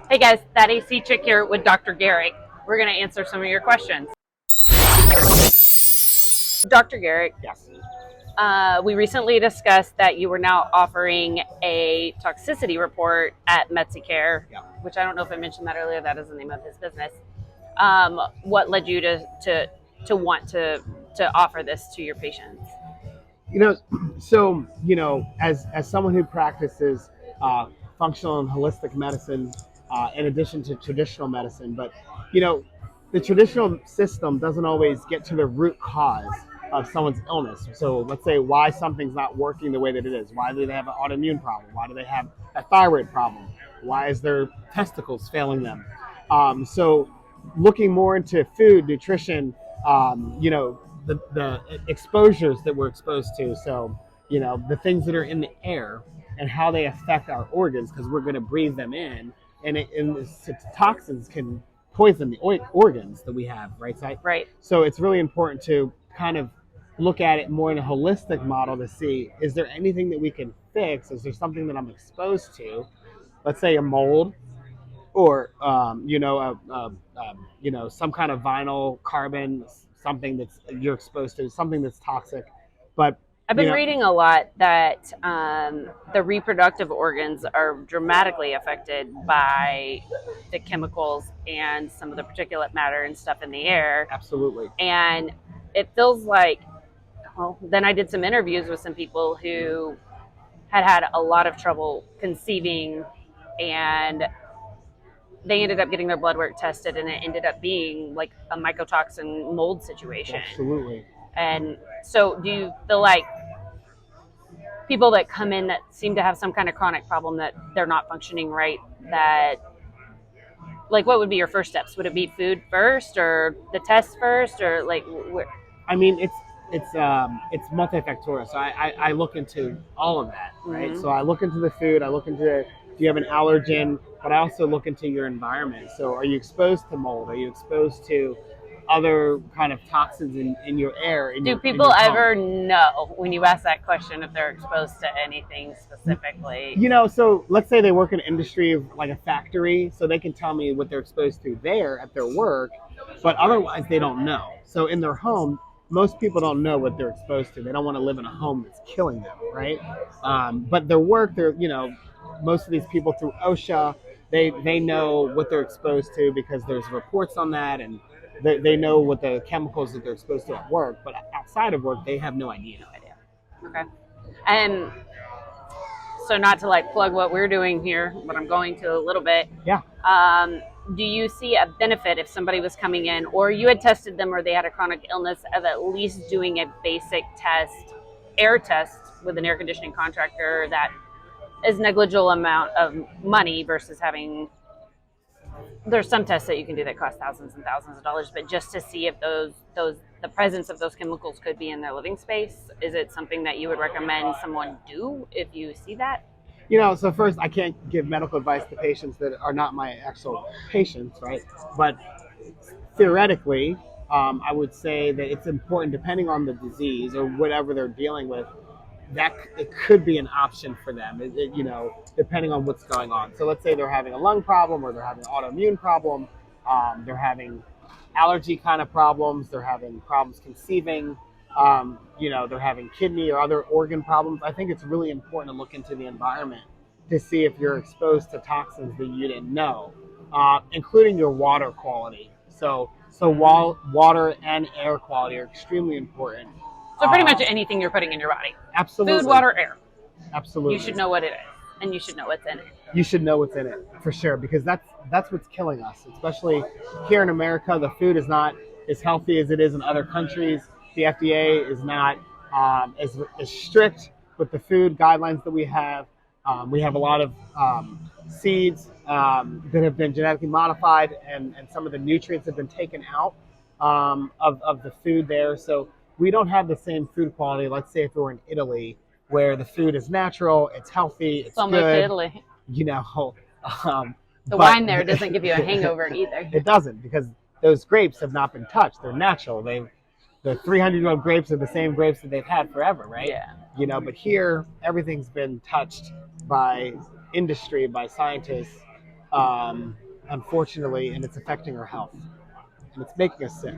Hey guys, that AC chick here with Dr. Garrick. We're going to answer some of your questions. Dr. Garrick, Yes. we recently discussed that you were now offering a toxicity report at MexiCare, Yeah. which I don't know if I mentioned that earlier. That is the name of his business. What led you to want to offer this to your patients? As someone who practices functional and holistic medicine, in addition to traditional medicine, but the traditional system doesn't always get to the root cause of someone's illness. So let's say why something's not working the way that it is. Why do they have an autoimmune problem? Why do they have a thyroid problem? Why is their testicles failing them? So looking more into food, nutrition, the exposures that we're exposed to. So, the things that are in the air and how they affect our organs, because we're going to breathe them in, and the toxins can poison the organs that we have, right? Right. So it's really important to kind of look at it more in a holistic model to see, is there anything that we can fix? Is there something that I'm exposed to? Let's say a mold, or some kind of vinyl, carbon, something that's you're exposed to, something that's toxic. But I've been reading a lot that the reproductive organs are dramatically affected by the chemicals and some of the particulate matter and stuff in the air. Absolutely. And it feels like, well, then I did some interviews with some people who had a lot of trouble conceiving, and they ended up getting their blood work tested, and it ended up being like a mycotoxin mold situation. Absolutely. And so do you feel like people that come in that seem to have some kind of chronic problem that they're not functioning right, that, like, what would be your first steps? Would it be food first, or the test first, or like where? I mean, it's multifactorial. So I look into all of that, right? Mm-hmm. So I look into the food, I look into, do you have an allergen, but I also look into your environment. So are you exposed to mold? Are you exposed to other kind of toxins in your air? Do people ever know when you ask that question if they're exposed to anything specifically? So let's say they work in an industry of like a factory, so they can tell me what they're exposed to there at their work, but otherwise they don't know. So in their home, most people don't know what they're exposed to. They don't want to live in a home that's killing them, right? But their work, most of these people through OSHA, they know what they're exposed to because there's reports on that, and they know what the chemicals that they're exposed to at work. But outside of work, they have no idea. Okay. And so, not to like plug what we're doing here, but I'm going to a little bit. Yeah. Do you see a benefit if somebody was coming in, or you had tested them, or they had a chronic illness, of at least doing a basic test, air test with an air conditioning contractor that is negligible amount of money versus having, there's some tests that you can do that cost thousands and thousands of dollars, but just to see if the presence of those chemicals could be in their living space? Is it something that you would recommend someone do if you see that? So first, I can't give medical advice to patients that are not my actual patients, right? But theoretically, I would say that it's important, depending on the disease or whatever they're dealing with, that it could be an option for them, depending on what's going on. So let's say they're having a lung problem, or they're having an autoimmune problem, they're having allergy kind of problems, they're having problems conceiving, they're having kidney or other organ problems. I think it's really important to look into the environment to see if you're exposed to toxins that you didn't know, including your water quality. So water and air quality are extremely important. So pretty much anything you're putting in your body. Absolutely. Food, water, air. Absolutely. You should know what it is, and you should know what's in it. You should know what's in it, for sure, because that's what's killing us, especially here in America. The food is not as healthy as it is in other countries. The FDA is not as strict with the food guidelines that we have. We have a lot of seeds that have been genetically modified, and some of the nutrients have been taken out of the food there. So we don't have the same food quality. Let's say if we were in Italy, where the food is natural, it's healthy, it's almost good. Italy. The wine there doesn't give you a hangover either. It doesn't, because those grapes have not been touched. They're natural. The 300-year-old grapes are the same grapes that they've had forever, right? Yeah. But here, everything's been touched by industry, by scientists, um, unfortunately, and it's affecting our health, and it's making us sick.